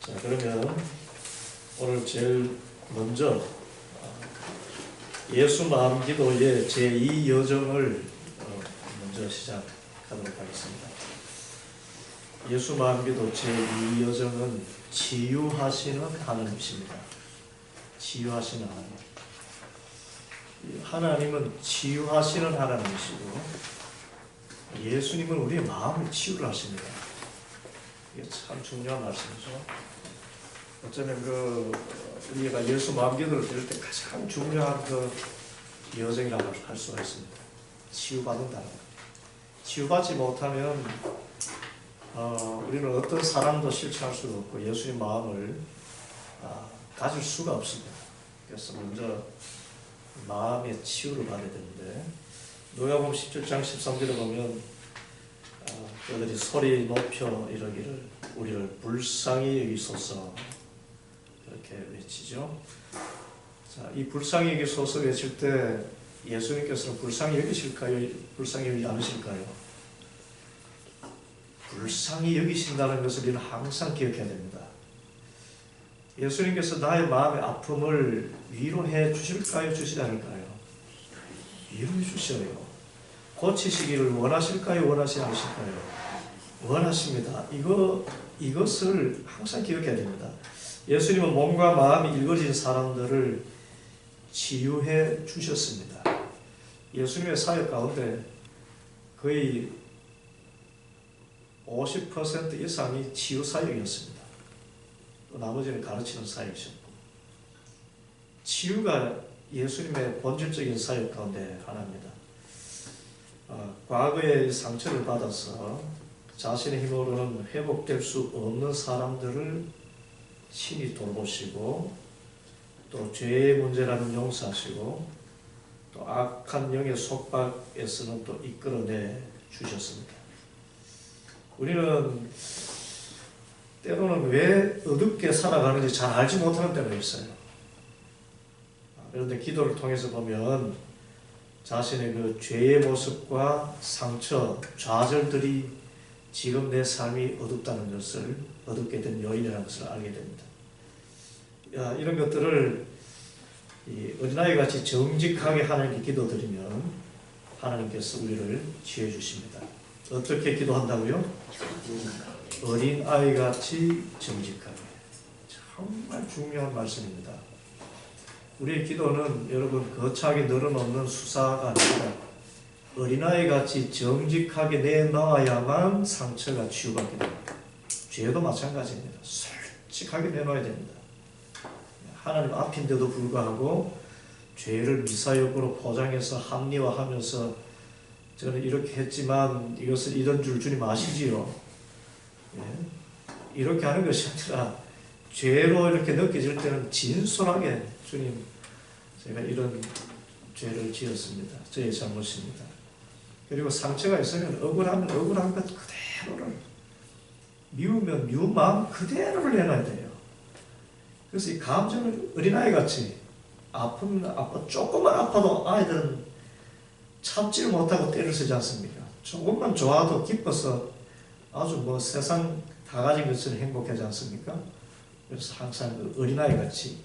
자, 그러면 오늘 제일 먼저 예수 마음 기도의 제2 여정을 먼저 시작하도록 하겠습니다. 예수 마음 기도 제2 여정은 치유하시는 하나님이십니다. 치유하시는 하나님. 하나님은 치유하시는 하나님이시고 예수님은 우리의 마음을 치유를 하십니다. 이게 참 중요한 말씀이죠. 어쩌면 우리가 예수 마음 기도를 드릴 때 가장 중요한 여정이라고 할 수가 있습니다. 치유받는다는 것. 치유받지 못하면 우리는 어떤 사랑도 실천할 수가 없고 예수님 마음을 가질 수가 없습니다. 그래서 먼저 마음의 치유를 받아야 되는데, 누가복음 17장 13절에 보면 그들이 소리 높여 이르기를 우리를 불쌍히 여기소서 이렇게 외치죠. 자, 이 불쌍히 여기소서 외칠 때 예수님께서는 불쌍히 여기실까요? 불쌍히 여기지 않으실까요? 불쌍히 여기신다는 것을 우리는 항상 기억해야 됩니다. 예수님께서 나의 마음의 아픔을 위로해 주실까요? 주시지 않을까요? 위로해 주셔요. 고치시기를 원하실까요? 원하시지 않으실까요? 원하십니다. 이것을 항상 기억해야 됩니다. 예수님은 몸과 마음이 일거진 사람들을 치유해 주셨습니다. 예수님의 사역 가운데 거의 50% 이상이 치유 사역이었습니다. 또 나머지는 가르치는 사역이셨고, 치유가 예수님의 본질적인 사역 가운데 하나입니다. 과거의 상처를 받아서 자신의 힘으로는 회복될 수 없는 사람들을 친히 돌보시고, 또 죄의 문제라면 용서하시고, 또 악한 영의 속박에서는 또 이끌어내 주셨습니다. 우리는 때로는 왜 어둡게 살아가는지 잘 알지 못하는 때가 있어요. 그런데 기도를 통해서 보면 자신의 죄의 모습과 상처, 좌절들이 지금 내 삶이 어둡다는 것을, 어둡게 된 요인이라는 것을 알게 됩니다. 이런 것들을 어린아이같이 정직하게 하나님께 기도드리면 하나님께서 우리를 치유해 주십니다. 어떻게 기도한다고요? 어린아이같이 정직하게. 정말 중요한 말씀입니다. 우리의 기도는 여러분 거창하게 늘어놓는 수사가 아니라 어린아이같이 정직하게 내놔야만 상처가 치유받게 됩니다. 죄도 마찬가지입니다. 솔직하게 내놔야 됩니다. 하나님 앞인데도 불구하고 죄를 미사역으로 포장해서 합리화하면서 저는 이렇게 했지만 이것을 이런 줄 주님 아시지요? 이렇게 하는 것이 아니라 죄로 이렇게 느껴질 때는 진솔하게 주님, 제가 이런 죄를 지었습니다. 저의 잘못입니다. 그리고 상처가 있으면 억울하면 억울한 것 그대로를, 미우면 미운 마음 그대로를 내놔야 돼요. 그래서 이 감정을 어린아이같이 아프면 조금만 아파도 아이들은 참지를 못하고 때를 쓰지 않습니까? 조금만 좋아도 기뻐서 아주 세상 다 가진 것처럼 행복하지 않습니까? 그래서 항상 어린아이같이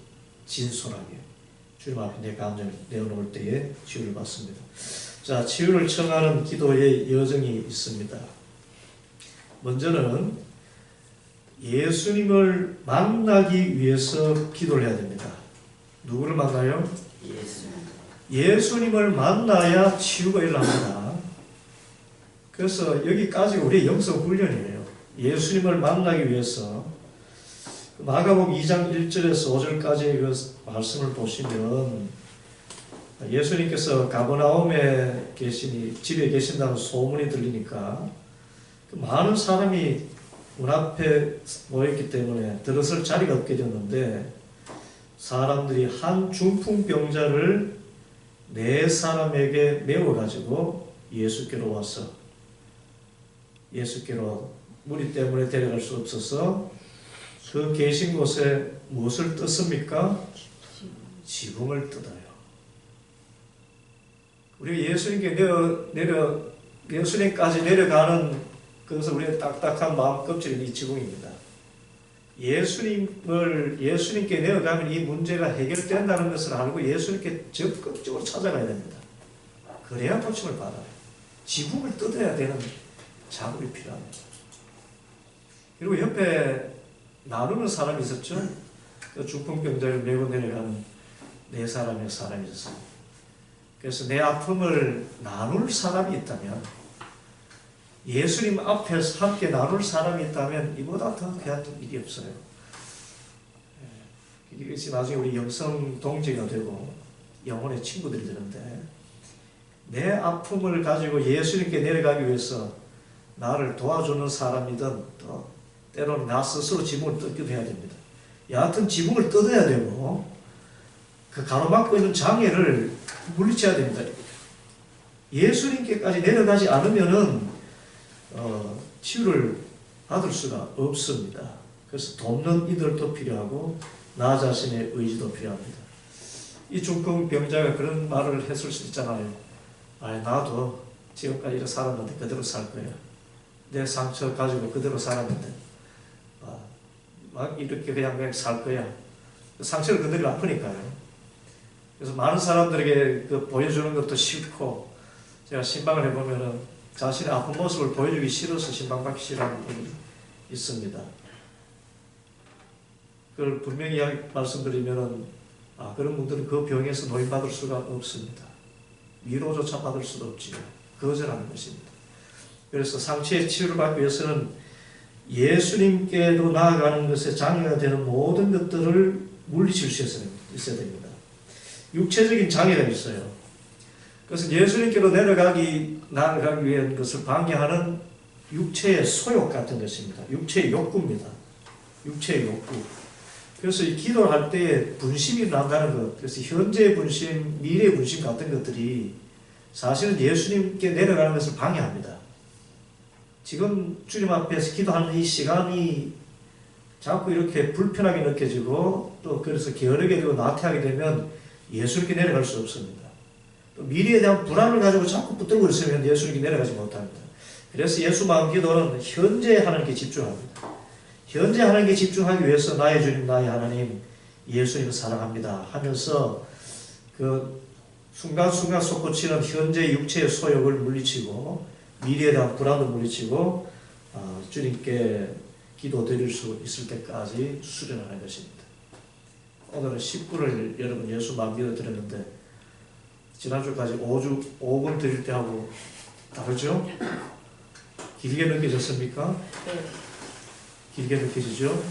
진솔하게 주님 앞에 내 감정을 내어놓을 때에 치유를 받습니다. 자, 치유를 청하는 기도의 여정이 있습니다. 먼저는 예수님을 만나기 위해서 기도를 해야 됩니다. 누구를 만나요? 예수님을 만나야 치유가 일어납니다. 그래서 여기까지 우리의 영성 훈련이에요. 예수님을 만나기 위해서 마가복음 2장 1절에서 5절까지의 그 말씀을 보시면 예수님께서 가버나움에 계시니 집에 계신다는 소문이 들리니까 많은 사람이 문 앞에 모였기 때문에 들어설 자리가 없게 됐는데, 사람들이 한 중풍병자를 4사람에게 메워가지고 예수께로 와서, 예수께로 무리 때문에 데려갈 수 없어서 그 계신 곳에 무엇을 뜯습니까? 지붕을 뜯어요. 우리가 예수님까지 내려가는, 그래서 우리의 딱딱한 마음 껍질은 이 지붕입니다. 예수님께 내어가면 이 문제가 해결된다는 것을 알고 예수님께 적극적으로 찾아가야 됩니다. 그래야 고침을 받아요. 지붕을 뜯어야 되는 작업이 필요합니다. 그리고 옆에 나누는 사람이 있었죠. 그 중풍병자를 메고 내려가는 네 사람이 있었어요. 그래서 내 아픔을 나눌 사람이 있다면, 예수님 앞에서 함께 나눌 사람이 있다면 이보다 더 귀한 일이 없어요. 이것이 나중에 우리 영성 동지가 되고 영혼의 친구들이 되는데, 내 아픔을 가지고 예수님께 내려가기 위해서 나를 도와주는 사람이든 또 때로는 나 스스로 지붕을 뜯기도 해야 됩니다. 여하튼 지붕을 뜯어야 되고 그 가로막고 있는 장애를 물리쳐야 됩니다. 예수님께까지 내려가지 않으면은 치유를 받을 수가 없습니다. 그래서 돕는 이들도 필요하고 나 자신의 의지도 필요합니다. 이 중풍병자가 그런 말을 했을 수 있잖아요. 나도 지금까지 이렇게 살았는데 그대로 살 거야. 내 상처 가지고 그대로 살았는데 막 이렇게 그냥 살 거야. 상처를 그대로 아프니까요. 그래서 많은 사람들에게 보여주는 것도 싫고, 제가 신방을 해보면은 자신의 아픈 모습을 보여주기 싫어서 신방받기 싫어하는 분들이 있습니다. 그걸 분명히 말씀드리면은 그런 분들은 그 병에서 노인받을 수가 없습니다. 위로조차 받을 수도 없지요. 거절하는 것입니다. 그래서 상처의 치유를 받기 위해서는 예수님께로 나아가는 것에 장애가 되는 모든 것들을 물리칠 수 있어야 됩니다. 육체적인 장애가 있어요. 그래서 예수님께로 나아가기 위한 것을 방해하는 육체의 소욕 같은 것입니다. 육체의 욕구입니다. 육체의 욕구. 그래서 이 기도를 할 때 분심이 난다는 것, 그래서 현재의 분심, 미래의 분심 같은 것들이 사실은 예수님께 내려가는 것을 방해합니다. 지금 주님 앞에서 기도하는 이 시간이 자꾸 이렇게 불편하게 느껴지고 또 그래서 게으르게 되고 나태하게 되면 예수님께 내려갈 수 없습니다. 또 미래에 대한 불안을 가지고 자꾸 붙들고 있으면 예수님께 내려가지 못합니다. 그래서 예수 마음 기도는 현재 하나님께 집중합니다. 현재 하나님께 집중하기 위해서 나의 주님, 나의 하나님, 예수님을 사랑합니다 하면서 그 순간순간 솟구치는 현재 육체의 소욕을 물리치고 미래에 대한 불안을 물리치고 주님께 기도드릴 수 있을 때까지 수련하는 것입니다. 오늘은 10분을 여러분 예수 마음 기도 드렸는데 지난주까지 5분 드릴 때 하고 다르죠? 길게 느껴졌습니까? 네. 길게 느껴지죠?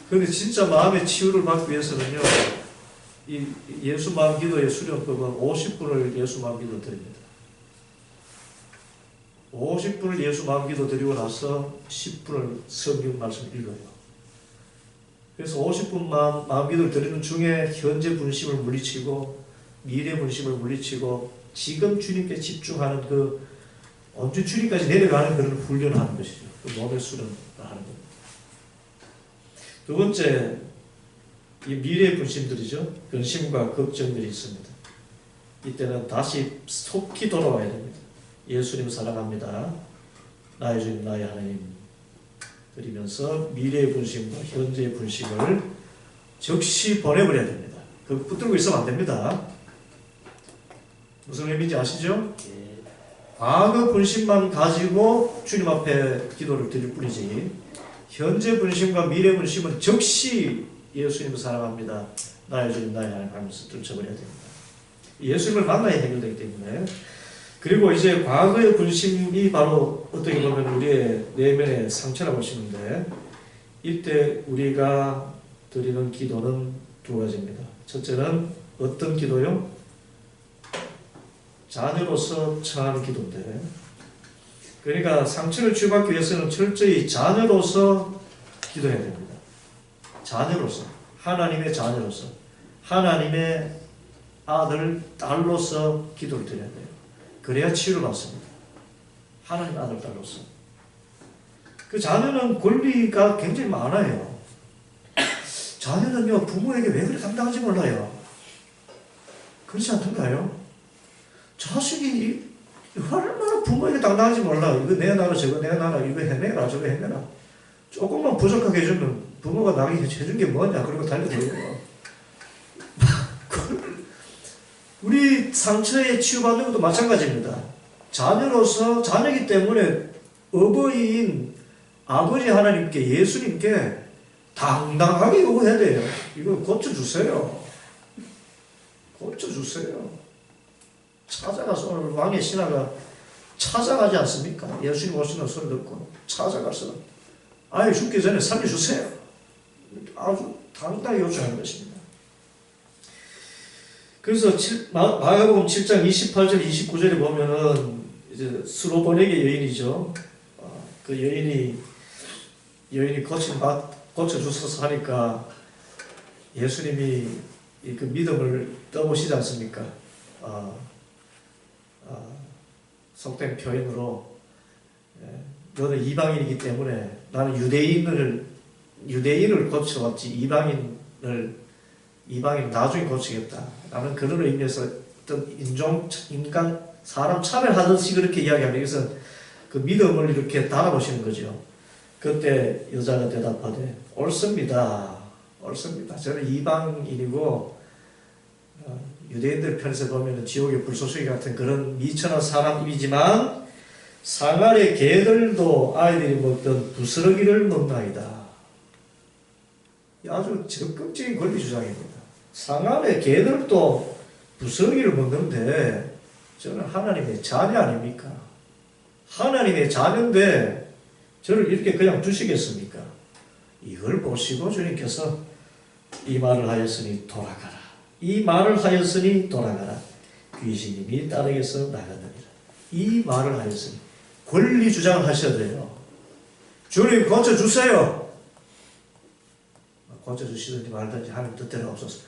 그런데 진짜 마음의 치유를 받기 위해서는요, 이 예수 마음 기도의 수련법은 50분을 예수 마음 기도 드립니다. 50분을 예수 마음 기도 드리고 나서 10분을 성경 말씀을 읽어요. 그래서 50분 마음 기도를 드리는 중에 현재 분심을 물리치고 미래 분심을 물리치고 지금 주님께 집중하는 그 언제 주님까지 내려가는 그런 훈련을 하는 것이죠. 그 몸의 수련을 하는 겁니다. 두 번째, 이 미래의 분심들이죠. 근심과 걱정들이 있습니다. 이때는 다시 속히 돌아와야 됩니다. 예수님 사랑합니다. 나의 주님, 나의 하나님 드리면서 미래의 분심과 현재의 분심을 즉시 보내버려야 됩니다. 그 붙들고 있으면 안 됩니다. 무슨 의미인지 아시죠? 과거 분심만 가지고 주님 앞에 기도를 드릴 뿐이지 현재 분심과 미래 분심은 즉시 예수님을 사랑합니다. 나의 주님, 나의 하나님 하면서 떨쳐버려야 됩니다. 예수님을 만나야 해결되기 때문에. 그리고 이제 과거의 분심이 바로 어떻게 보면 우리의 내면의 상처라고 하시는데, 이때 우리가 드리는 기도는 두 가지입니다. 첫째는 어떤 기도요? 자녀로서 청하는 기도인데, 그러니까 상처를 치유받기 위해서는 철저히 자녀로서 기도해야 됩니다. 자녀로서, 하나님의 자녀로서, 하나님의 아들, 딸로서 기도를 드려야 돼요. 그래야 치유를 받습니다. 하나님 아들, 딸로서. 그 자녀는 권리가 굉장히 많아요. 자녀는요, 부모에게 왜 그렇게 당당한지 몰라요. 그렇지 않던가요? 자식이 얼마나 부모에게 당당한지 몰라. 이거 내 나라, 저거 내 나라, 이거 해내라, 저거 해내라. 조금만 부족하게 해주면 부모가 나에게 해준 게 뭐냐 그러고 달려들어요. 우리 상처에 치유받는 것도 마찬가지입니다. 자녀로서 자녀이기 때문에 어버이인 아버지 하나님께 예수님께 당당하게 요구해야 돼요. 이거 고쳐주세요. 고쳐주세요. 찾아가서 오늘 왕의 신하가 찾아가지 않습니까? 예수님 오시는 소리 듣고 찾아가서 아예 죽기 전에 살려주세요. 아주 당당히 요청하는 것입니다. 그래서 마가복음 7장 28절 29절에 보면은 이제 스로보닉의 여인이죠. 그 여인이 고쳐주셔서 하니까 예수님이 그 믿음을 떠보시지 않습니까? 속된 표현으로 너는 이방인이기 때문에 나는 유대인을 고쳐왔지 이방인 나중에 고치겠다. 나는 그런 의미에서 어떤 인간, 사람 차별하듯이 그렇게 이야기하는 것은 그 믿음을 이렇게 달아보시는 거죠. 그때 여자가 대답하되 옳습니다. 옳습니다. 저는 이방인이고 유대인들 편에서 보면 지옥의 불쏘시개 같은 그런 미천한 사람이지만 상아의 개들도 아이들이 먹던 부스러기를 먹나이다. 아주 적극적인 권리 주장입니다. 상아의 개들도 부스러기를 먹는데 저는 하나님의 자녀 아닙니까? 하나님의 자녀인데 저를 이렇게 그냥 두시겠습니까? 이걸 보시고 주님께서 이 말을 하였으니 돌아가라. 이 말을 하였으니 돌아가라. 귀신이 네 딸에게서 나가느니라. 이 말을 하였으니 권리 주장을 하셔야 돼요. 주님 고쳐주세요. 고쳐주시든지 말든지 하나님 뜻대로 없어서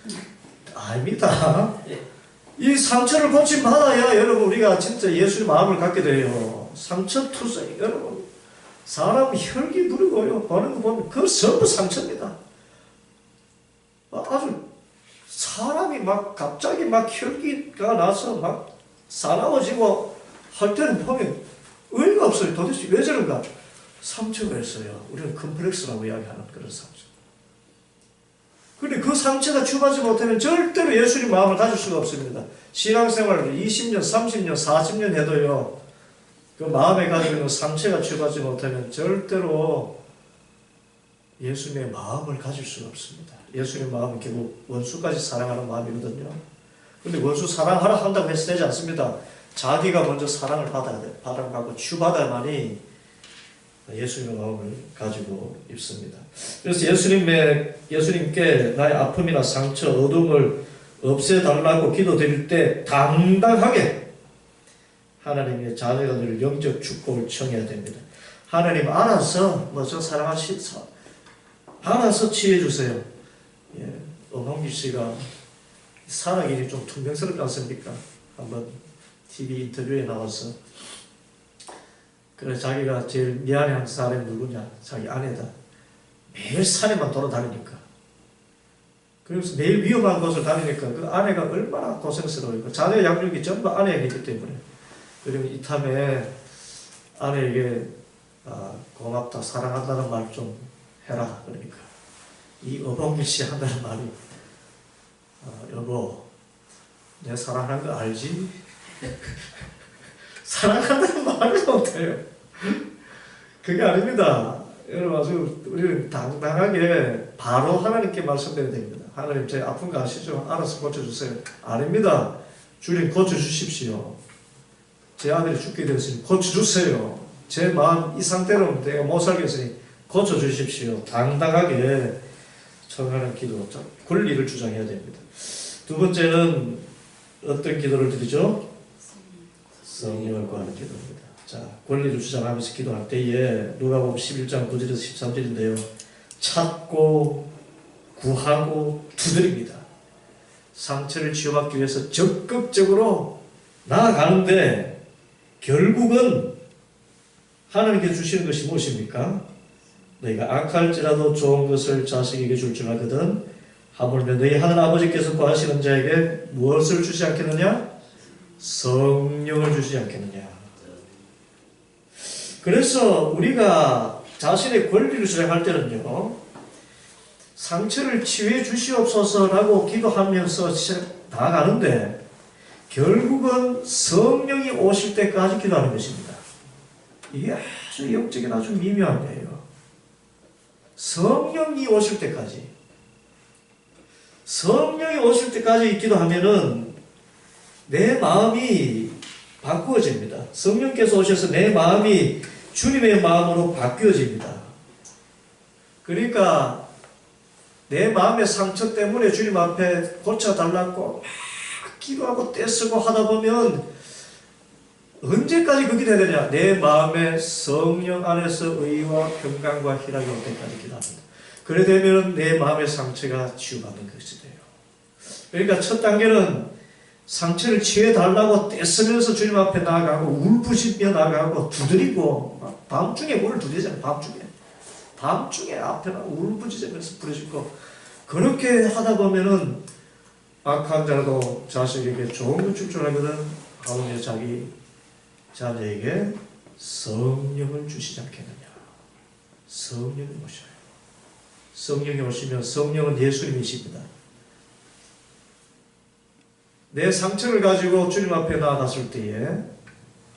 아닙니다. 이 상처를 고침받아야 여러분 우리가 진짜 예수의 마음을 갖게 돼요. 상처 투성 여러분 사람 혈기 부리고요 보는 거 보면 그 전부 상처입니다. 아주 사람이 막 갑자기 막 혈기가 나서 막 사나워지고 할 때는 보면 의미가 없어요. 도대체 왜 저런가? 상처가 있어요. 우리는 컴플렉스라고 이야기하는 그런 상처. 근데 그 상처가 치유받지 못하면 절대로 예수님 마음을 가질 수가 없습니다. 신앙생활을 20년, 30년, 40년 해도요, 그 마음에 가지고 있는 상처가 치유받지 못하면 절대로 예수님의 마음을 가질 수가 없습니다. 예수님의 마음은 결국 원수까지 사랑하는 마음이거든요. 근데 원수 사랑하라 한다고 해서 되지 않습니다. 자기가 먼저 사랑을 받아야 돼. 받아가고 치유받아야만이 예수님의 마음을 가지고 있습니다. 그래서 예수님께 나의 아픔이나 상처, 어둠을 없애달라고 기도드릴 때 당당하게 하나님의 자녀가 늘 영적 축복을 청해야 됩니다. 하나님 알아서 저 알아서 치유해 주세요. 엄홍기 씨가 살아계니 좀 퉁명스럽지 않습니까? 한번 TV 인터뷰에 나와서 그래 자기가 제일 미안해하는 사람이 누구냐? 자기 아내다. 매일 산에만 돌아다니니까. 그래서 매일 위험한 곳을 다니니까 그 아내가 얼마나 고생스러워요. 자녀 양육이 전부 아내에게 있기 때문에. 그리고 이 탐에 아내에게 고맙다, 사랑한다는 말 좀 해라. 그러니까 이 어벙길 씨 한다는 말이 여보, 내 사랑하는 거 알지? 사랑한다는 말을 못해요. 그게 아닙니다. 여러분 아주 우리는 당당하게 바로 하나님께 말씀드려야 됩니다. 하나님 제 아픈 거 아시죠? 알아서 고쳐주세요. 아닙니다. 주님 고쳐주십시오. 제 아들이 죽게 되었으니 고쳐주세요. 제 마음 이 상태로 내가 못 살겠으니 고쳐주십시오. 당당하게 청하는 기도, 권리를 주장해야 됩니다. 두 번째는 어떤 기도를 드리죠? 성령을 구하는 기도입니다. 자, 권리를 주장하면서 기도할 때에 누가복음 11장 9절에서 13절인데요. 찾고 구하고 두드립니다. 상처를 치유받기 위해서 적극적으로 나아가는데 결국은 하나님께 주시는 것이 무엇입니까? 너희가 악할지라도 좋은 것을 자식에게 줄 줄 알거든 하물며 너희 하늘 아버지께서 구하시는 자에게 무엇을 주지 않겠느냐? 성령을 주지 않겠느냐. 그래서 우리가 자신의 권리를 주장할 때는요, 상처를 치유해 주시옵소서라고 기도하면서 나아가는데 결국은 성령이 오실 때까지 기도하는 것입니다. 이게 아주 영적인 아주 미묘한 거예요. 성령이 오실 때까지. 성령이 오실 때까지 기도하면은 내 마음이 바꾸어집니다. 성령께서 오셔서 내 마음이 주님의 마음으로 바뀌어집니다. 그러니까 내 마음의 상처 때문에 주님 앞에 고쳐달라고 막 기도하고 떼쓰고 하다 보면 언제까지 그 기도해야 되냐? 내 마음에 성령 안에서 의와 평강과 희락이 올 때까지 기도합니다. 그래 되면 내 마음의 상처가 치유받는 것이 돼요. 그러니까 첫 단계는 상처를 치유해달라고 떼쓰면서 주님 앞에 나아가고 울부짖며 나아가고 두드리고 밤중에 문을 두드리잖아요. 밤중에 앞에 울부짖으면서 부르짖고 그렇게 하다 보면은 악한 자라도 자식에게 좋은 것 줄 줄 알거든 하오며 자기 자녀에게 성령을 주시지 않겠느냐. 성령이 오셔요. 성령이 오시면 성령은 예수님이십니다. 내 상처를 가지고 주님 앞에 나아갔을 때에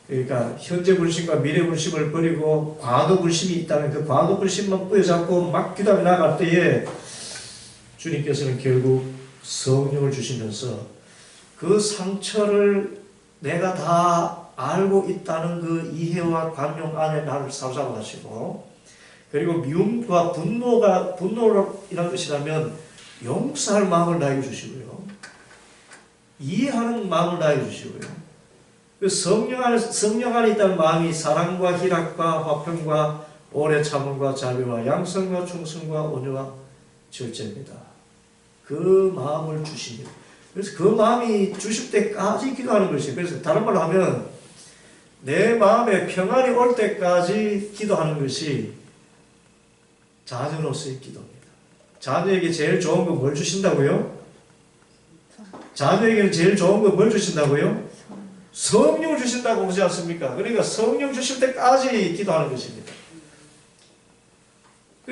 그러니까 현재 불신과 미래 불신을 버리고 과거 불신이 있다면 그 과거 불신만 뿌여잡고 막 기도하며 나아갈 때에 주님께서는 결국 성령을 주시면서 그 상처를 내가 다 알고 있다는 그 이해와 관용 안에 나를 사로잡아가시고 그리고 미움과 분노라는 것이라면 용서할 마음을 나에게 주시고요. 이해하는 마음을 나에게 주시고요. 그 성령 안에 있다는 마음이 사랑과 희락과 화평과 오래 참음과 자비와 양성과 충성과 온유와 절제입니다. 그 마음을 주십니다. 그래서 그 마음이 주실 때까지 기도하는 것이에요. 그래서 다른 말로 하면 내 마음에 평안이 올 때까지 기도하는 것이 자녀로서의 기도입니다. 자녀에게 제일 좋은 거 뭘 주신다고요? 자녀에게는 제일 좋은 거 뭘 주신다고요? 성령을 주신다고 보지 않습니까? 그러니까 성령 주실 때까지 기도하는 것입니다.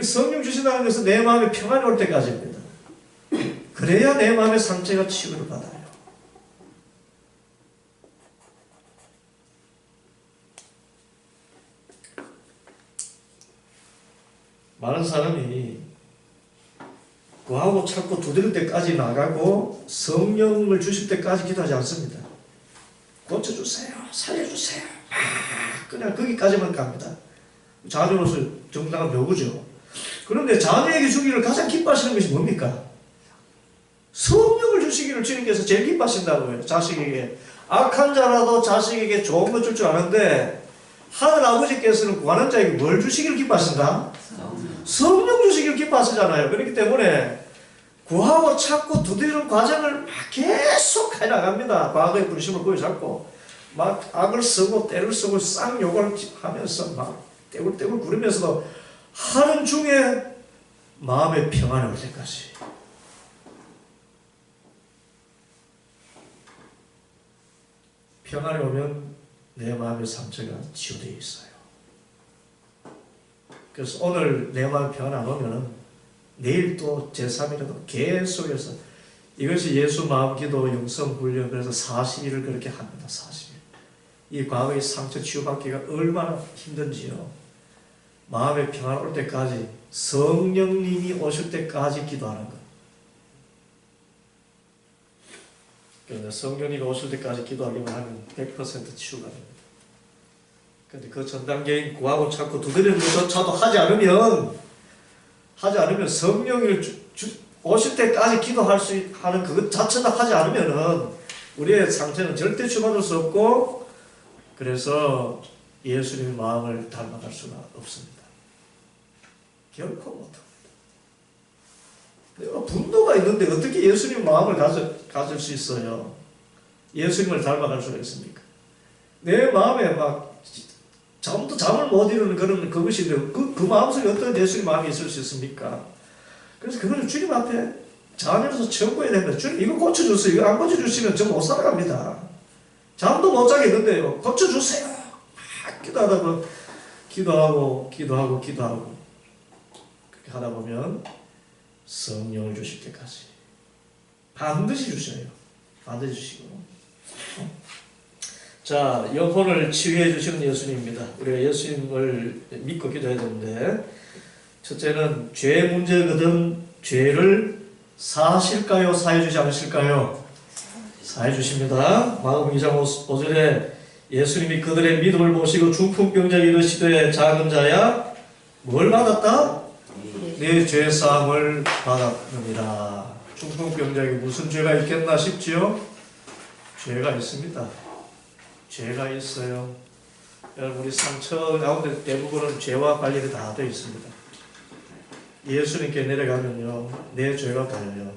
성령 주신다는 것은 내 마음에 평안이 올 때까지입니다. 그래야 내 마음의 상처가 치유를 받아요. 많은 사람이 구하고 찾고 두드릴 때까지 나가고 성령을 주실 때까지 기도하지 않습니다. 고쳐주세요. 살려주세요. 그냥 거기까지만 갑니다. 자녀로서 정당한 요구죠. 그런데 자녀에게 주기를 가장 기뻐하시는 것이 뭡니까? 성령을 주시기를 주님께서 제일 기뻐하신다고요. 자식에게. 악한 자라도 자식에게 좋은 것 줄 줄 아는데 하늘 아버지께서는 구하는 자에게 뭘 주시기를 기뻐하신다? 성령 주시기를 기뻐하시잖아요. 그렇기 때문에 구하고 찾고 두드리는 과정을 막 계속 해나갑니다. 과거의 불심을 보여잡고 막 악을 쓰고 때를 쓰고 쌍욕을 하면서 막 떼굴떼굴 구르면서도 하는 중에 마음의 평안이 올 때까지. 평안이 오면 내 마음의 상처가 치유되어 있어요. 그래서 오늘 내 마음의 평안 안 오면은 내일 또 제3일에도 계속해서 이것이 예수 마음기도 영성훈련 그래서 40일을 그렇게 합니다. 40일. 이 과거의 상처 치유받기가 얼마나 힘든지요. 마음의 평안 올 때까지 성령님이 오실 때까지 기도하는 것. 그런데 성령님이 오실 때까지 기도하기만 하면 100% 치유가 됩니다. 그런데 그 전 단계인 구하고 찾고 두드리는 것조차도 하지 않으면 성령을 오실 때까지 기도할 수 하는 그것 자체도 하지 않으면은 우리의 상태는 절대 치유받을 수 없고 그래서 예수님의 마음을 닮아갈 수가 없습니다. 결코 못합니다. 분노가 있는데 어떻게 예수님 마음을 가질 수 있어요? 예수님을 닮아갈 수가 있습니까? 내 마음에 막 잠을 못 이루는 그것이 그 마음속에 어떤 예수님 마음이 있을 수 있습니까? 그래서 그걸 주님 앞에 자녀로서 청구해야 됩니다. 주님 이거 고쳐주세요. 이거 안 고쳐주시면 저 못 살아갑니다. 잠도 못 자겠는데요. 고쳐주세요. 막 기도하다가 기도하고 그렇게 하다 보면 성령을 주실 때까지 반드시 주셔요. 반드시 주시고. 자, 영혼을 치유해 주시는 예수님입니다. 우리가 예수님을 믿고 기도해야 되는데, 첫째는 죄 문제거든 죄를 사하실까요? 사해 주지 않으실까요? 사해 주십니다. 마가복음 2장 5절에 예수님이 그들의 믿음을 보시고 중풍병자에게 이르시되 작은 자야 뭘 받았다? 네 죄 사함을 받았느니라. 중풍병자에게 무슨 죄가 있겠나 싶지요? 죄가 있습니다. 죄가 있어요. 여러분, 우리 상처 가운데 대부분은 죄와 관련이 다 되어 있습니다. 예수님께 내려가면요, 내 죄가 보여요.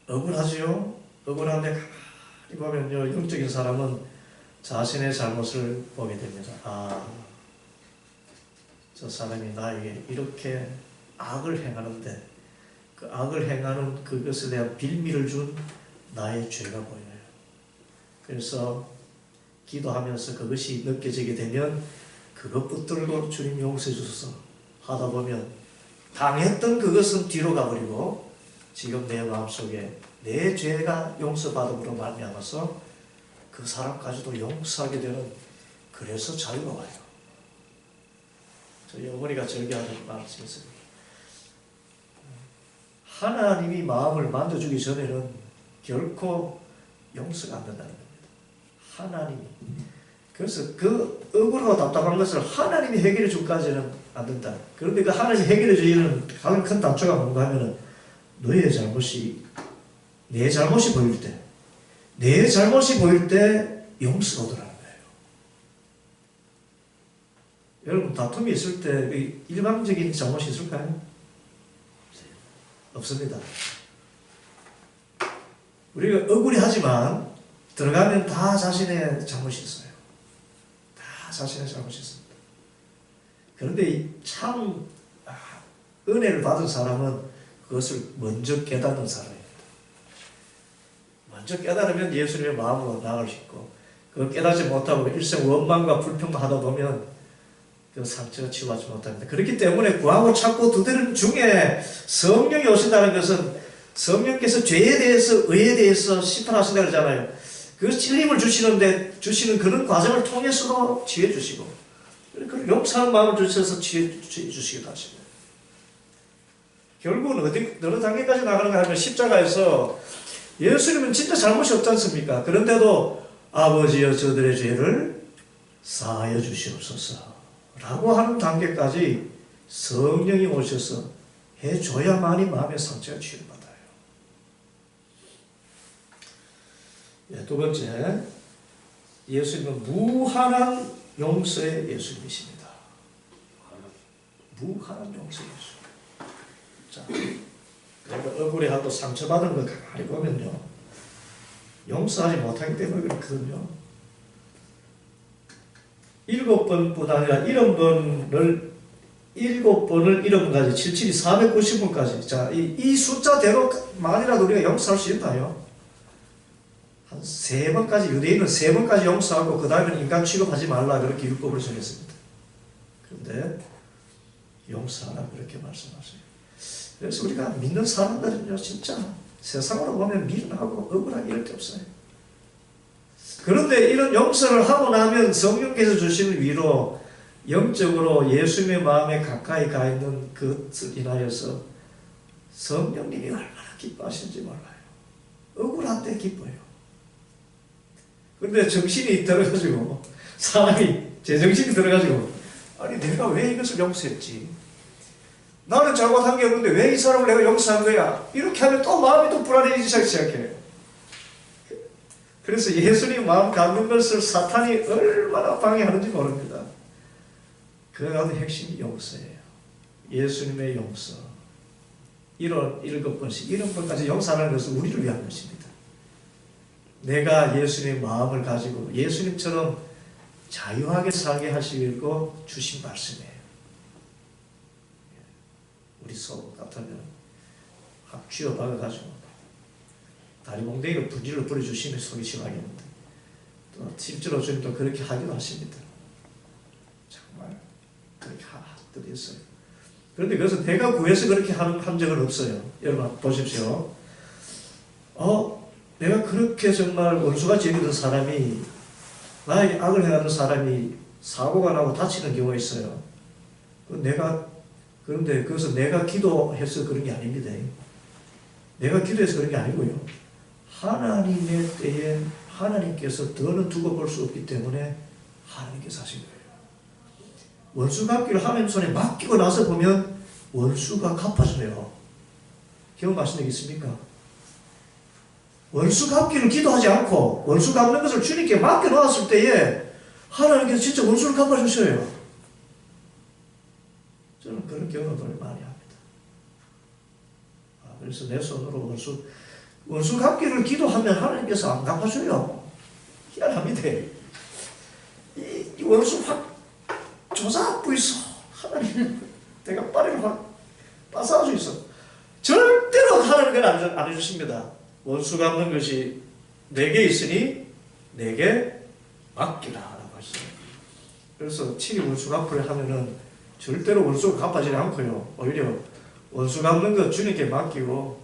억울하지요? 억울한데 가만히 보면요, 영적인 사람은 자신의 잘못을 보게 됩니다. 아, 저 사람이 나에게 이렇게 악을 행하는데 그 악을 행하는 그것에 대한 빌미를 준 나의 죄가 보여요. 그래서 기도하면서 그것이 느껴지게 되면 그것 붙들고 주님 용서해 주소서 하다 보면 당했던 그것은 뒤로 가버리고 지금 내 마음속에 내 죄가 용서받음으로 말미암아서 그 사람까지도 용서하게 되는, 그래서 자유가 와요. 저희 어머니가 절개하는 말씀이 있습니다. 하나님이 마음을 만져주기 전에는 결코 용서가 안 된다는 겁니다. 하나님이. 그래서 그 억울하고 답답한 것을 하나님이 해결해 줄까지는 안 된다. 그런데 그 하나님이 해결해 주기는 가장 큰 단초가 뭔가 하면은 너의 잘못이, 내 잘못이 보일 때, 내 잘못이 보일 때 용서가 오더라는 거예요. 여러분, 다툼이 있을 때 일방적인 잘못이 있을까요? 없습니다. 우리가 억울해하지만 들어가면 다 자신의 잘못이 있어요. 다 자신의 잘못이 있습니다. 그런데 참 은혜를 받은 사람은 그것을 먼저 깨닫는 사람입니다. 먼저 깨달으면 예수님의 마음으로 나아갈 수 있고, 그걸 깨닫지 못하고 일생 원망과 불평만 하다 보면 그 상처가 치유하지 못합니다. 그렇기 때문에 구하고 찾고 두드리는 중에 성령이 오신다는 것은 성령께서 죄에 대해서, 의에 대해서 심판하신다 그러잖아요. 그 찔림을 주시는 그런 과정을 통해서도 치유해 주시고, 그 용서하는 마음을 주셔서 치유해 주시기도 하시고, 결국은 어느 단계까지 나가는가 하면 십자가에서 예수님은 진짜 잘못이 없지 않습니까? 그런데도 아버지여 저들의 죄를 사하여 주시옵소서 라고 하는 단계까지 성령이 오셔서 해줘야만이 마음의 상처가 치유받아요. 두 번째, 예수님은 무한한 용서의 예수님이십니다. 무한한 용서의 예수. 자, 내가 억울해하고 상처받은 걸 가만히 보면요, 용서하지 못하기 때문에 그렇거든요. 7번뿐 아니라 7번을 잃어본까지 77이 490번까지. 자, 이 숫자대로만이라도 우리가 용서할 수 있나요? 한 3번까지, 유대인은 3번까지 용서하고 그 다음에는 인간 취급하지 말라 그렇게 율법을 정했습니다. 그런데 용서하라 그렇게 말씀하세요. 그래서 우리가 믿는 사람들은요, 진짜 세상으로 보면 미련하고 억울하게 이럴 게 없어요. 그런데 이런 용서를 하고 나면 성령께서 주시는 위로, 영적으로 예수님의 마음에 가까이 가 있는 그것을 인하여서 성령님이 얼마나 기뻐하시는지 몰라요. 억울할 때 기뻐요. 그런데 정신이 들어가지고, 사람이, 제정신이 들어가지고, 아니 내가 왜 이것을 용서했지? 나는 잘못한 게 없는데 왜 이 사람을 내가 용서한 거야? 이렇게 하면 또 마음이 또 불안해지기 시작해요. 그래서 예수님 마음 갖는 것을 사탄이 얼마나 방해하는지 모릅니다. 그 가운데 핵심이 용서예요. 예수님의 용서. 7번씩, 7번까지 용서하는 것은 우리를 위한 것입니다. 내가 예수님의 마음을 가지고 예수님처럼 자유하게 살게 하시려고 주신 말씀이에요. 우리 속 같으면 확 쥐어박아가지고 다리 몽둥이로 분지를 뿌려주시면 속이 시원하겠는데, 또 실제로 주님도 그렇게 하기도 하십니다. 정말 그렇게 한 때도 있어요. 그런데 그래서 내가 구해서 그렇게 한 적은 없어요. 여러분 보십시오. 내가 그렇게 정말 원수같이 여기던 사람이, 나에게 악을 행하는 사람이 사고가 나고 다치는 경우가 있어요. 그런데 그것은 내가 기도해서 그런 게 아닙니다. 내가 기도해서 그런 게 아니고요. 하나님의 때에 하나님께서 더는 두고 볼 수 없기 때문에 하나님께서 하신 거예요. 원수 갚기를 하나님 손에 맡기고 나서 보면 원수가 갚아져요. 경험하신 적 있습니까? 원수 갚기를 기도하지 않고 원수 갚는 것을 주님께 맡겨놓았을 때에 하나님께서 진짜 원수를 갚아주셔요. 저는 그런 경험을 많이 합니다. 그래서 내 손으로 원수 갚기를 기도하면 하나님께서 안 갚아줘요. 희한합니다. 이 원수 확 조사하고 있어. 하나님, 내가 빠리를 확 빠싸가지고 있어. 절대로 하나님은 안 해주십니다. 원수 갚는 것이 내게 있으니 내게 맡기라 라고 하시죠. 그래서 친히 원수 갚으려 하면은 절대로 원수가 갚아지지 않고요. 오히려 원수 갚는 것 주님께 맡기고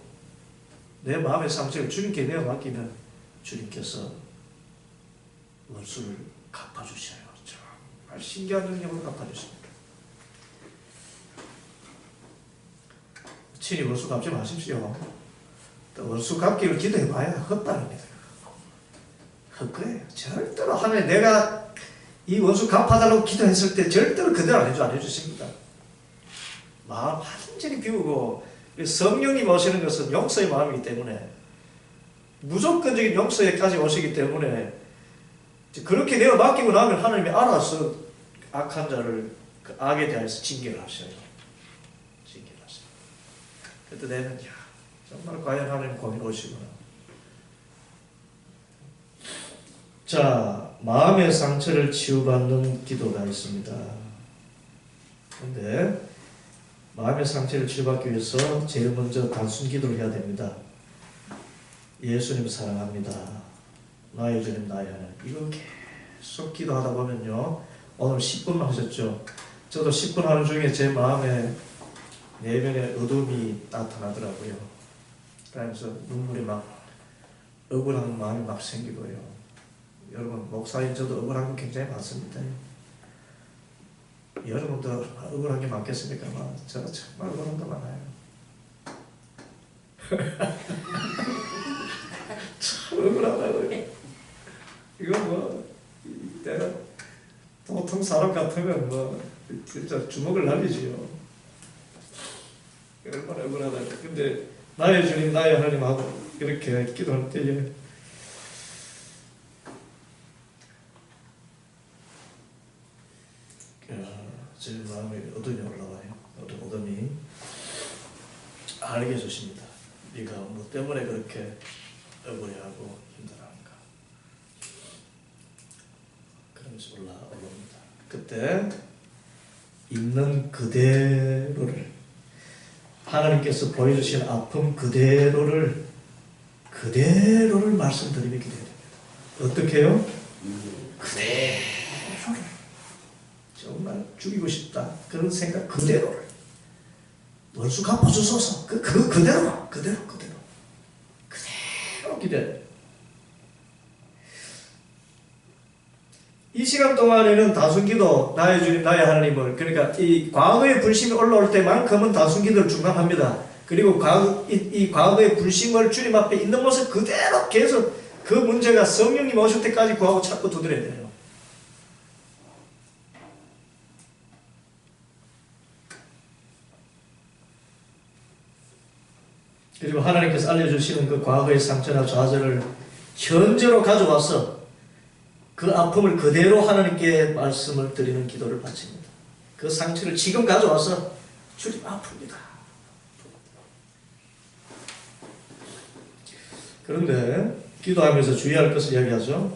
내 마음의 상처를 주님께 내어 맡기면 주님께서 원수를 갚아주셔요. 정말 신기한 능력으로 갚아주십니다. 친히 원수 갚지 마십시오. 원수 갚기를 기도해봐야 헛다릅니다. 헛거예요. 절대로 하나님, 내가 이 원수 갚아달라고 기도했을 때 절대로 그대로 안 해주십니다. 마음 완전히 비우고, 성령님 오시는 것은 용서의 마음이기 때문에, 무조건적인 용서에까지 오시기 때문에, 그렇게 내어 맡기고 나면 하나님이 알아서 악한 자를 그 악에 대해서 징계를 하셔요. 징계를 하셔요. 그때 내는, 정말 과연 하나님 공의로우시구나. 자, 마음의 상처를 치유받는 기도가 있습니다. 그런데 마음의 상처를 치유받기 위해서 제일 먼저 단순 기도를 해야 됩니다. 예수님 사랑합니다. 나의 주님 나의 하나님. 이거 계속 기도하다 보면요. 오늘 10분 하셨죠. 저도 10분 하는 중에 제 마음에 내면의 어둠이 나타나더라고요. 그러면서 눈물이 막 억울한 마음이 막 생기고요. 여러분, 목사인 저도 억울한 거 굉장히 많습니다. 여러분도 억울한 게 많겠습니까? 저는 정말 억울한 거 많아요. 참 억울하다고요. 이거 내가 보통 사람 같으면 진짜 주먹을 날리지요. 얼마나 억울하다. 근데 나의 주님, 나의 하나님하고 이렇게 기도할 때에 제 마음에 어둠이 올라와요. 어둠이 알게 해주십니다. 네가 뭐 때문에 그렇게 억울해하고 힘들어하는가. 그러면서 올라옵니다. 그때 있는 그대로를, 하나님께서 보여주신 아픔 그대로를 말씀드리며 기도해야 됩니다. 어떻게 해요? 그대로를. 정말 죽이고 싶다. 그런 생각 그대로를. 원수 갚아주소서. 그대로 기도해야. 이 시간 동안에는 다순기도, 나의 주님 나의 하나님을, 그러니까 이 과거의 불심이 올라올 때만큼은 다순기도를 중단합니다. 그리고 이 과거의 불심을 주님 앞에 있는 모습 그대로 계속 그 문제가 성령님 오실 때까지 구하고 찾고 두드려야 돼요. 그리고 하나님께서 알려주시는 그 과거의 상처나 좌절을 현재로 가져와서 그 아픔을 그대로 하나님께 말씀을 드리는 기도를 바칩니다. 그 상처를 지금 가져와서 주님 아픕니다. 그런데 기도하면서 주의할 것을 이야기하죠.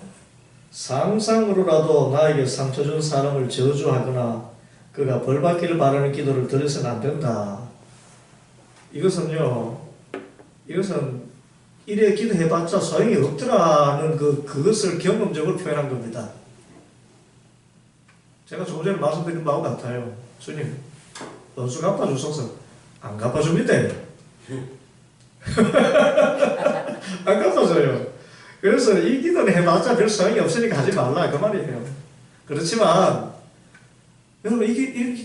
상상으로라도 나에게 상처 준 사람을 저주하거나 그가 벌받기를 바라는 기도를 드려서는 안 된다. 이것은 이래 기도해봤자 소용이 없더라는 그것을 경험적으로 표현한 겁니다. 제가 조금 전에 말씀드린 바와 같아요. 주님 원수 갚아주소서. 안 갚아줍니다. 안 갚아줘요. 그래서 이 기도는 해봤자 별 소용이 없으니까 하지 말라 그 말이에요. 그렇지만 여러분 이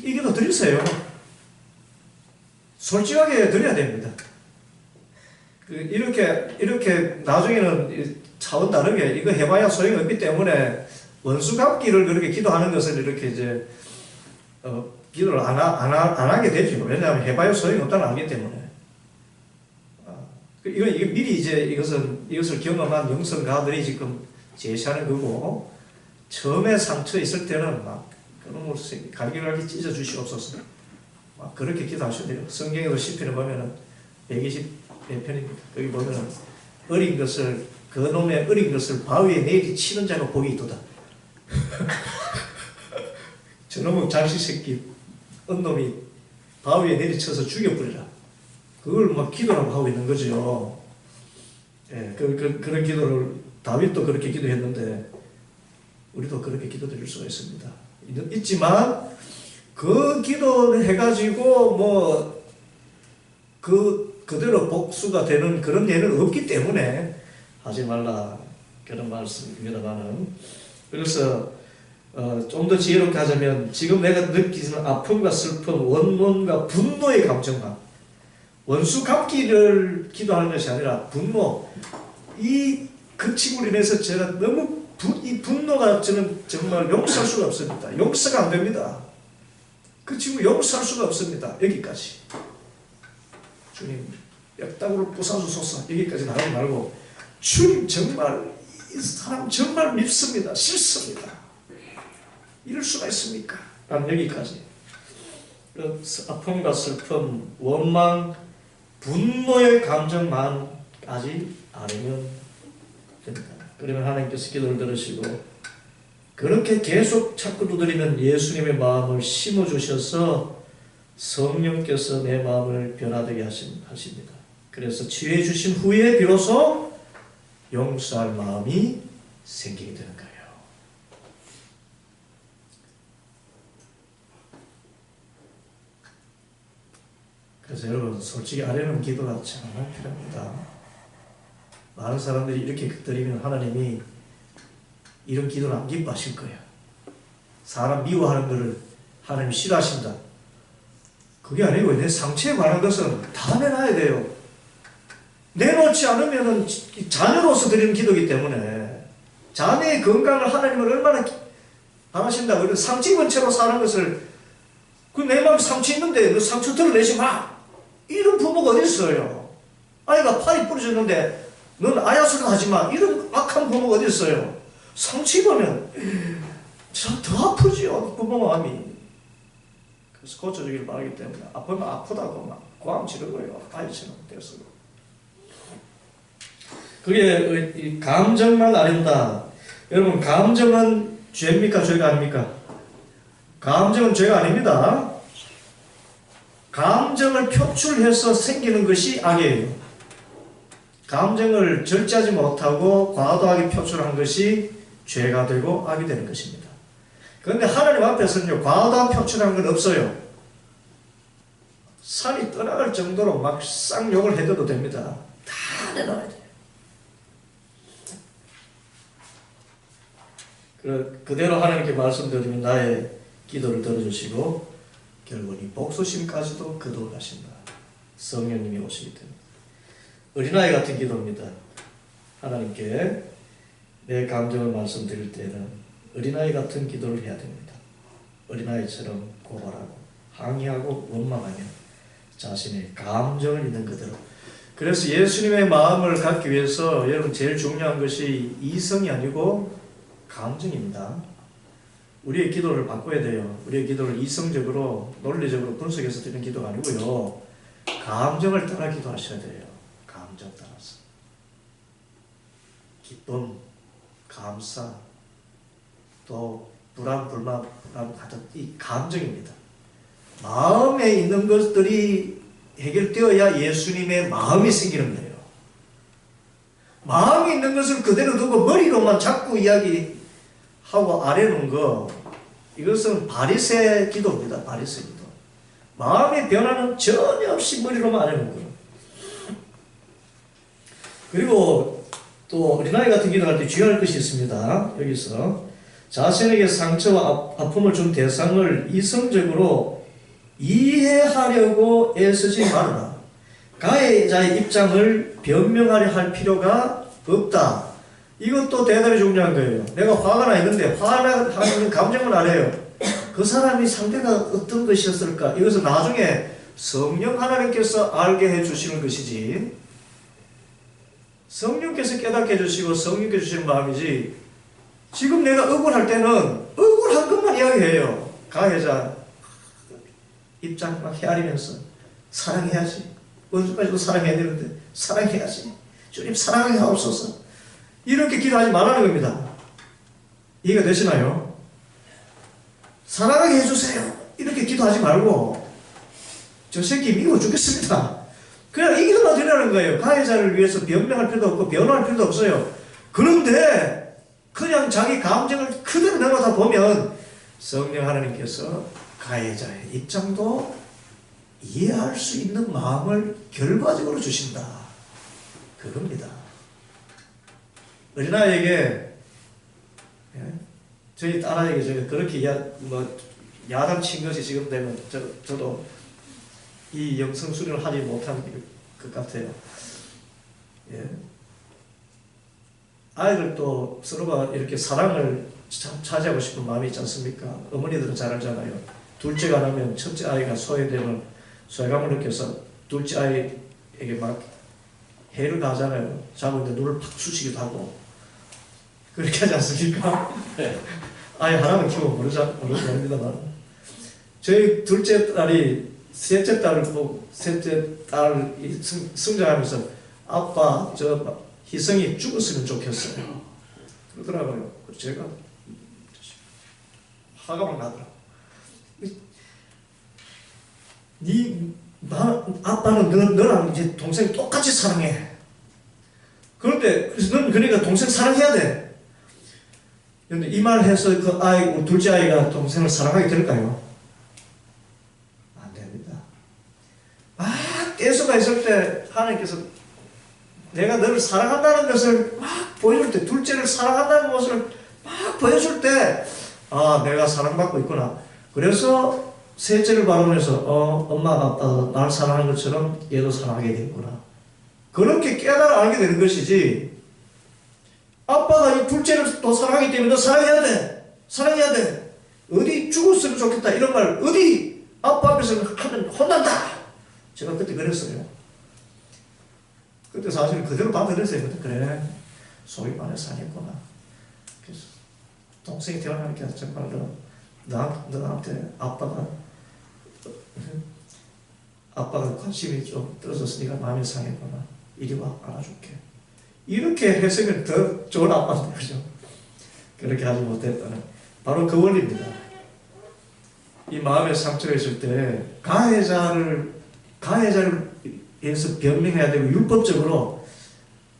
기도 드리세요. 솔직하게 드려야 됩니다. 이렇게 나중에는 차원 다르게 이거 해봐야 소용이 없기 때문에 원수 갚기를 그렇게 기도하는 것을 이렇게 이제 기도를 안 하게 되죠. 왜냐하면 해봐야 소용이 없다는 알기 때문에. 이거 미리 이제 이것을 경험한 영성가들이 지금 제시하는 거고, 처음에 상처 있을 때는 막 그놈을 갈기갈기 찢어 주시옵소서. 막 그렇게 기도하셔야 돼요. 성경에도 시편을 보면은 120편입니다. 거기 보면은 그놈의 어린 것을 바위에 내리치는 자가 복이 있도다. 저놈의 장식 새끼 언놈이 바위에 내리쳐서 죽여버리라. 그걸 막 기도라고 하고 있는 거죠. 예, 그런 기도를 다윗도 그렇게 기도했는데 우리도 그렇게 기도드릴 수가 있습니다. 있지만 그 기도를 해가지고 뭐 그대로 복수가 되는 그런 예는 없기 때문에 하지 말라 그런 말씀입니다만은, 그래서 좀 더 지혜롭게 하자면 지금 내가 느끼는 아픔과 슬픔, 원망과 분노의 감정과 원수 갚기를 기도하는 것이 아니라 분노, 그 친구로 인해서 제가 너무 이 분노가 저는 정말 용서할 수가 없습니다. 용서가 안 됩니다. 그 친구 용서할 수가 없습니다. 여기까지. 주님 뼈다구를 부숴주소서. 여기까지 나가지 말고, 주님 정말 이 사람 정말 밉습니다. 싫습니다. 이럴 수가 있습니까? 난 여기까지. 아픔과 슬픔, 원망, 분노의 감정만까지 알으면 됩니다. 그러면 하나님께서 기도를 들으시고 그렇게 계속 자꾸 두드리면 예수님의 마음을 심어주셔서 성령께서 내 마음을 변화되게 하십니다. 그래서 치유해 주신 후에 비로소 용서할 마음이 생기게 되는 거예요. 그래서 여러분 솔직히 아뢰는 기도가 정말 필요합니다. 많은 사람들이 이렇게 드리면 하나님이 이런 기도를 안 기뻐하실 거예요. 사람 미워하는 것을 하나님이 싫어하신다. 그게 아니고 내 상처에 관한 것은 다 내놔야 돼요. 내놓지 않으면 자녀로서 드리는 기도이기 때문에 자녀의 건강을 하나님은 얼마나 바라신다고. 이런 상처 입은 채로 사는 것을, 내 마음에 상처 있는데 너 상처 드러내지 마. 이런 부모가 어디 있어요? 아이가 팔이 부러졌는데 넌 아야수를 하지 마. 이런 악한 부모가 어디 있어요? 상처 입으면 참 더 아프지요, 부모 마음이. 그래서 고쳐주기를 바라기 때문에 아프면 아프다고 막 고함 지르고요. 아이처럼 됐어요. 그게 감정만 아닙니다. 여러분, 감정은 죄입니까? 죄가 아닙니까? 감정은 죄가 아닙니다. 감정을 표출해서 생기는 것이 악이에요. 감정을 절제하지 못하고 과도하게 표출한 것이 죄가 되고 악이 되는 것입니다. 그런데 하나님 앞에서는요, 과도한 표출한 건 없어요. 살이 떠나갈 정도로 막 쌍욕을 해도 됩니다. 다 내놔야 돼요. 그대로 하나님께 말씀드리면 나의 기도를 들어주시고 결국 이 복수심까지도 거두어가신다. 성령님이 오시기 때문에. 어린아이 같은 기도입니다. 하나님께 내 감정을 말씀드릴 때는 어린아이 같은 기도를 해야 됩니다. 어린아이처럼 고발하고 항의하고 원망하며 자신의 감정을 있는 그대로. 그래서 예수님의 마음을 갖기 위해서 여러분 제일 중요한 것이 이성이 아니고 감정입니다. 우리의 기도를 바꿔야 돼요. 우리의 기도를 이성적으로 논리적으로 분석해서 드리는 기도가 아니고요, 감정을 따라 기도하셔야 돼요. 감정 따라서 기쁨, 감사, 또 불안, 불만, 불안 같은 이 감정입니다. 마음에 있는 것들이 해결되어야 예수님의 마음이 생기는 거예요. 마음에 있는 것을 그대로 두고 머리로만 자꾸 이야기하고 아래놓은 거, 이것은 바리새 기도입니다. 바리새 기도. 마음의 변화는 전혀 없이 머리로만 안 해놓은 거예요. 그리고 또 어린아이 같은 기도할 때 주의할 것이 있습니다. 여기서 자신에게 상처와 아픔을 준 대상을 이성적으로 이해하려고 애쓰지 말아라. 가해자의 입장을 변명하려 할 필요가 없다. 이것도 대단히 중요한 거예요. 내가 화가 나 있는데 화나는 감정을 알아요. 그 사람이 상대가 어떤 것이었을까? 이것은 나중에 성령 하나님께서 알게 해주시는 것이지, 성령께서 깨닫게 해주시고 성령께 주시는 마음이지, 지금 내가 억울할 때는 억울한 것만 이야기해요. 가해자 입장 막 헤아리면서 사랑해야지. 원수까지도 사랑해야 되는데 사랑해야지. 주님 사랑하게 하옵소서. 이렇게 기도하지 말라는 겁니다. 이해가 되시나요? 사랑하게 해주세요. 이렇게 기도하지 말고 저 새끼 미워 죽겠습니다. 그냥 이 기도만 드리라는 거예요. 가해자를 위해서 변명할 필요도 없고 변호할 필요도 없어요. 그런데 그냥 자기 감정을 그대로 내려다 보면 성령 하나님께서 가해자의 입장도 이해할 수 있는 마음을 결과적으로 주신다. 그겁니다. 어린아이에게, 저희 딸아이에게 제가 그렇게 야단 친 것이 지금 되면 저도 이 영성 수련을 하지 못한 것 같아요. 예. 아이들 또 서로가 이렇게 사랑을 차지하고 싶은 마음이 있지 않습니까? 어머니들은 잘 알잖아요. 둘째가 나면 첫째 아이가 소외되면 소외감을 느껴서 둘째 아이에게 막 해를 가하잖아요. 자고 있는데 눈을 팍 쑤시기도 하고 그렇게 하지 않습니까? 네. 아이 하나만 키우면 모릅니다만 저희 둘째 딸이 셋째 딸을 보고 셋째 딸이 성장하면서 아빠 저 희성이 죽었으면 좋겠어요. 그러더라고요. 제가 화가 막 나더라고요. 아빠는 너랑 이제 동생 똑같이 사랑해. 그런데 그래서 넌 그러니까 동생 사랑해야 돼. 그런데 이 말 해서 그 아이 둘째 아이가 동생을 사랑하게 될까요? 안 됩니다. 떼수가 있을 때 하나님께서 내가 너를 사랑한다는 것을 막 보여줄 때, 둘째를 사랑한다는 것을 막 보여줄 때, 내가 사랑받고 있구나. 그래서 셋째를 바라보면서 엄마가 아빠가 나를 사랑하는 것처럼 얘도 사랑하게 되겠구나. 그렇게 깨달아 알게 되는 것이지, 아빠가 이 둘째를 또 사랑하기 때문에 너 사랑해야 돼. 사랑해야 돼. 어디 죽었으면 좋겠다. 이런 말 어디 아빠 앞에서 하면 혼난다. 제가 그때 그랬어요. 그때 사실 그대로 받아들였어요. 그래, 속이 많이 상했구나. 그래서 동생이 태어나니까 정말 너한테 아빠가 관심이 좀 떨어졌으니까 마음이 상했구나. 이리 와, 안아줄게. 이렇게 했으면 더 좋은 아빠인데, 그죠? 그렇게 하지 못했다는 바로 그 원리입니다. 이 마음에 상처가 있을 때 가해자를 위해서 변명해야 되고 율법적으로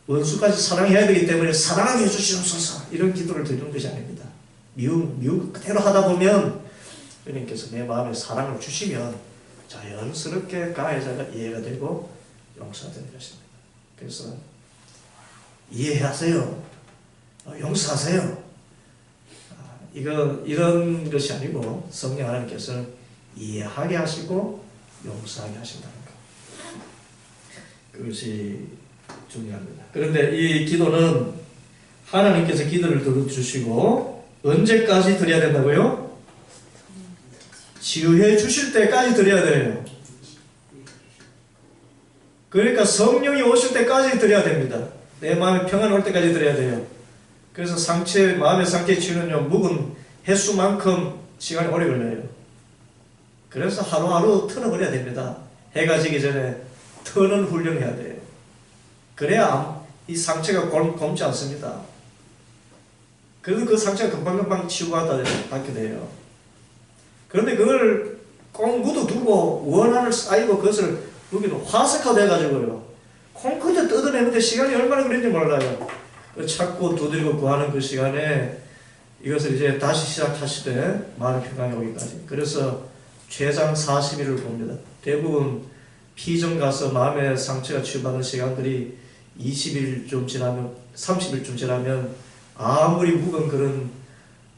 원수까지 사랑해야 되기 때문에 사랑하게 해주시옵소서 이런 기도를 드리는 것이 아닙니다. 미움 그대로 하다 보면 주님께서 내 마음에 사랑을 주시면 자연스럽게 가해자가 이해가 되고 용서되는 것입니다. 그래서 이해하세요. 용서하세요. 이런 것이 아니고 성령 하나님께서 이해하게 하시고 용서하게 하신다는 것. 그것이 중요합니다. 그런데 이 기도는 하나님께서 기도를 들어주시고 언제까지 드려야 된다고요? 치유해 주실 때까지 드려야 돼요. 그러니까 성령이 오실 때까지 드려야 됩니다. 내 마음에 평안 올 때까지 드려야 돼요. 그래서 마음의 상처 치유는요, 묵은 횟수만큼 시간이 오래 걸려요. 그래서 하루하루 털어버려야 됩니다. 해가 지기 전에 터는 훈련해야 돼요. 그래야 이 상처가 곪지 않습니다. 그래도 그 상처가 금방금방 치유받게 돼요. 그런데 그걸 꼭 묻어두고 원한을 쌓이고 그것을 여기는 화석화 돼가지고요. 콩크리트 뜯어내는데 시간이 얼마나 걸리는지 몰라요. 찾고 두드리고 구하는 그 시간에 이것을 이제 다시 시작하시되 마음의 평강이 오기까지. 그래서 최장 40일을 봅니다. 대부분 피정 가서 마음의 상처가 치유받는 시간들이 20일 좀 지나면 30일쯤 지나면 아무리 묵은 그런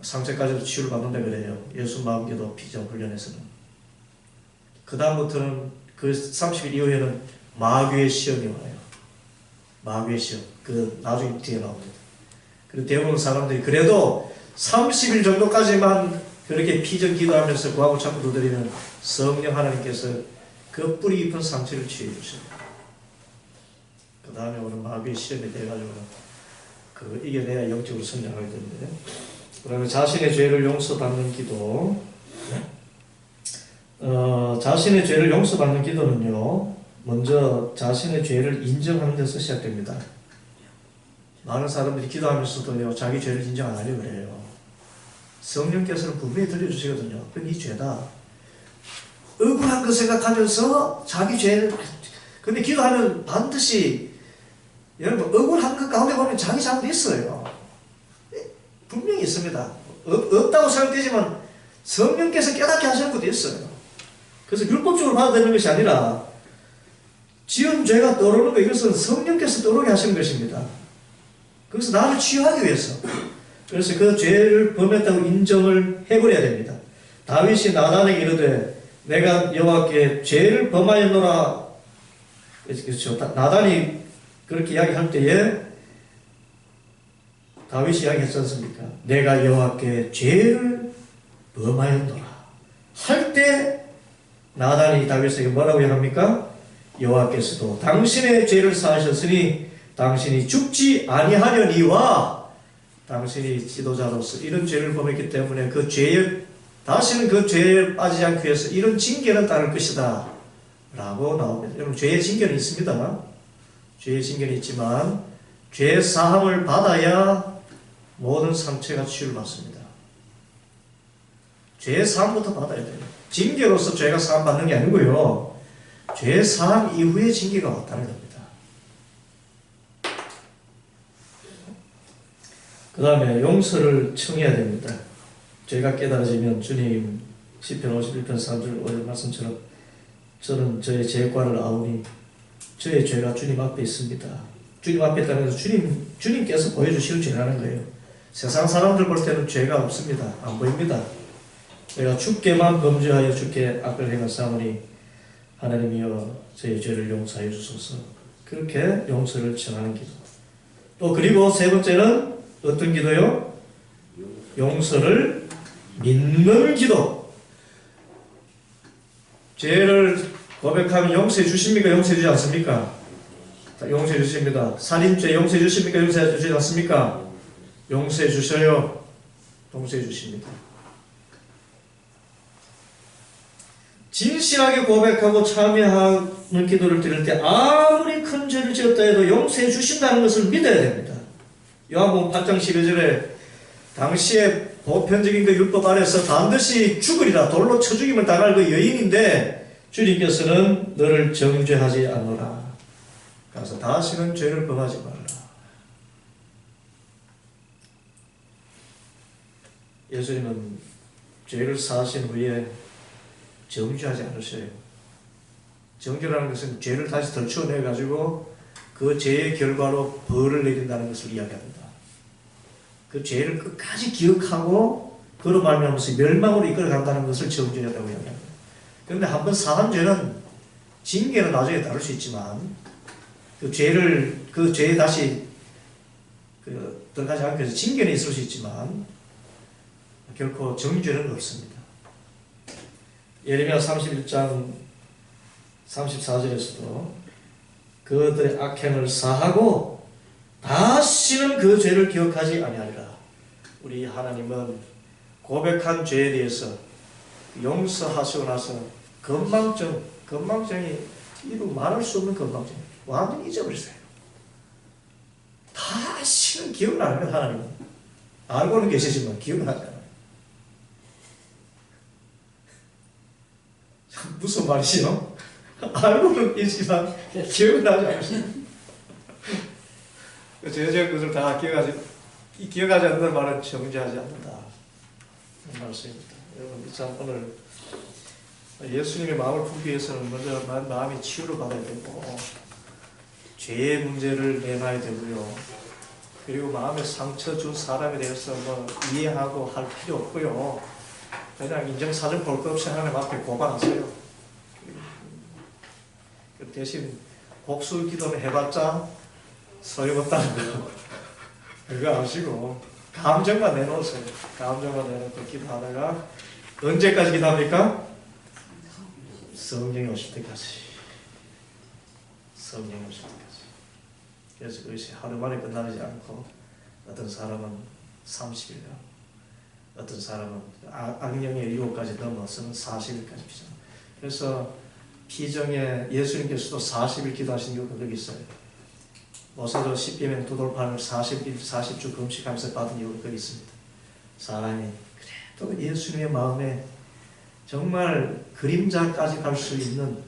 상처까지도 치유를 받는다 그래요. 예수 마음기도 피정 훈련에서는. 그 다음부터는 그 30일 이후에는 마귀의 시험이 와요. 마귀의 시험. 그 나중에 뒤에 나옵니다. 그리고 대부분 사람들이 그래도 30일 정도까지만 그렇게 피정 기도하면서 구하고 참고 두드리면 성령 하나님께서 그 뿌리 깊은 상처를 치유해 주셔요. 그 다음에 오는 마귀의 시험이 돼가지고 그 이겨내야 영적으로 성장하게 되는데, 그러면 자신의 죄를 용서받는 기도. 자신의 죄를 용서받는 기도는요, 먼저 자신의 죄를 인정하는 데서 시작됩니다. 많은 사람들이 기도하면서도요, 자기 죄를 인정 안 하려고 그래요. 성령께서는 분명히 들려주시거든요. 그건 이 죄다. 억울한 거 생각하면서 자기 죄를, 근데 기도하면 반드시, 여러분, 억울한 것 가운데 보면 자기 잘못이 있어요. 분명히 있습니다. 없다고 생각되지만 성령께서 깨닫게 하시는 것도 있어요. 그래서 율법적으로 받아들이는 것이 아니라 지은 죄가 떠오르는 거, 이것은 성령께서 떠오르게 하시는 것입니다. 그래서 나를 치유하기 위해서. 그래서 그 죄를 범했다고 인정을 해버려야 됩니다. 다윗이 나단에게 이르되 내가 여호와께 죄를 범하였노라. 그렇죠. 나단이 그렇게 이야기할 때에 다윗이 이야기했지 않습니까? 내가 여호와께 죄를 범하였노라 할 때 나단이 다윗에게 뭐라고 합니까? 여호와께서도 당신의 죄를 사하셨으니 당신이 죽지 아니하려니와 당신이 지도자로서 이런 죄를 범했기 때문에 그 죄에 다시는 그 죄에 빠지지 않기 위해서 이런 징계는 따를 것이다 라고 나옵니다. 여러분, 죄의 징계는 있습니다. 죄의 징계는 있지만 죄 사함을 받아야 모든 상처가 치유를 받습니다. 죄 사함부터 받아야 돼요. 징계로서 죄가 사함 받는 게 아니고요, 죄 사함 이후에 징계가 왔다는 겁니다. 그 다음에 용서를 청해야 됩니다. 죄가 깨달아지면 주님 시편 51편 3절 5절 말씀처럼 저는 저의 죄과를 아우니 저의 죄가 주님 앞에 있습니다. 주님 앞에 있다는 것은 주님께서 보여주시는 죄라는 거예요. 세상 사람들 볼 때는 죄가 없습니다. 안 보입니다. 내가 주께만 범죄하여 주께 악을 행하사오니 하나님이여 저의 죄를 용서해 주소서. 그렇게 용서를 청하는 기도. 또 그리고 세 번째는 어떤 기도요? 용서를 믿는 기도. 죄를 고백하면 용서해 주십니까? 용서해 주지 않습니까? 용서해 주십니다. 살인죄 용서해 주십니까? 용서해 주지 않습니까? 용서해 주셔요. 용서해 주십니다. 진실하게 고백하고 참여하는 기도를 드릴 때 아무리 큰 죄를 지었다 해도 용서해 주신다는 것을 믿어야 됩니다. 요한복음 8장 12절에 당시에 보편적인 그 율법 아래서 반드시 죽으리라, 돌로 쳐 죽임을 당할 그 여인인데 주님께서는 너를 정죄하지 않노라. 그래서 다시는 죄를 범하지 말라. 예수님은 죄를 사하신 후에 정죄하지 않으셔요. 정죄라는 것은 죄를 다시 덜쳐내가지고 그 죄의 결과로 벌을 내린다는 것을 이야기합니다. 그 죄를 끝까지 기억하고 그로 말미암아서 멸망으로 이끌어간다는 것을 정죄하다고 이야기합니다. 그런데 한번 사한 죄는 징계는 나중에 따를 수 있지만 그 죄에 다시 들어가지 않기 위해서 징계는 있을 수 있지만 결코 정죄는 없습니다. 예레미야 31장 34절에서도 그들의 악행을 사하고 다시는 그 죄를 기억하지 아니하리라. 우리 하나님은 고백한 죄에 대해서 용서하시고 나서 건망증이 이루 말할 수 없는 건망증 완전히 잊어버리세요. 다시는 기억을 안 합니다. 하나님은 알고는 계시지만 기억을 하지 않아요. 무슨 말이시요? 알고는 계시지만 기억을 하지 않으시죠. 제가 그것을 다 기억하지 이 기억하지 않는 말은 정죄하지 않는다. 말씀입니다. 여러분, 참 오늘 예수님의 마음을 품기 위해서는 먼저 마음의 치유를 받아야 되고 죄의 문제를 내놔야 되고요. 그리고 마음에 상처 준 사람에 대해서 뭐 이해하고 할 필요 없고요. 그냥 인정사정 볼 것 없이 하나님 앞에 고발하세요. 대신 복수 기도는 해봤자 소용없다는 거 그거 아시고 감정만 내놓으세요. 감정만 내놓고 기도하다가 언제까지 기도합니까? 성령이 오실 때까지. 성령이 오실 때까지. 그래서 그것이 하루 만에 끝나지 않고 어떤 사람은 30일간, 어떤 사람은 악령의 유혹까지 넘어서는 40일까지 피정. 그래서 피정에 예수님께서도 40일 기도하신 이유가 거기 있어요. 모세도 10계명 두 돌판을 40일, 40주 금식하면서 받은 이유가 거기 있습니다. 사람이 그래도 예수님의 마음에 정말 그림자까지 갈 수 있는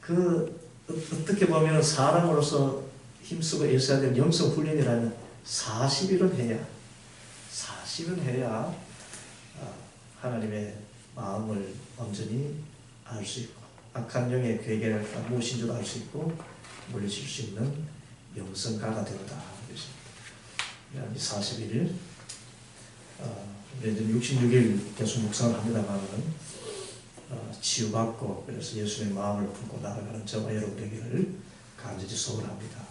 그 어떻게 보면 사람으로서 힘쓰고 애써야 될 영성 훈련이라면 40일은 해야 하나님의 마음을 온전히 알 수 있고 악한 영의 괴계가 무엇인 줄 알 수 있고 물리칠 수 있는 영성가가 되었다. 41일 우리는 66일 계속 묵상을 합니다만은 치유받고 그래서 예수님의 마음을 품고 나아가는 저와 여러분 되기를 간절히 소원합니다.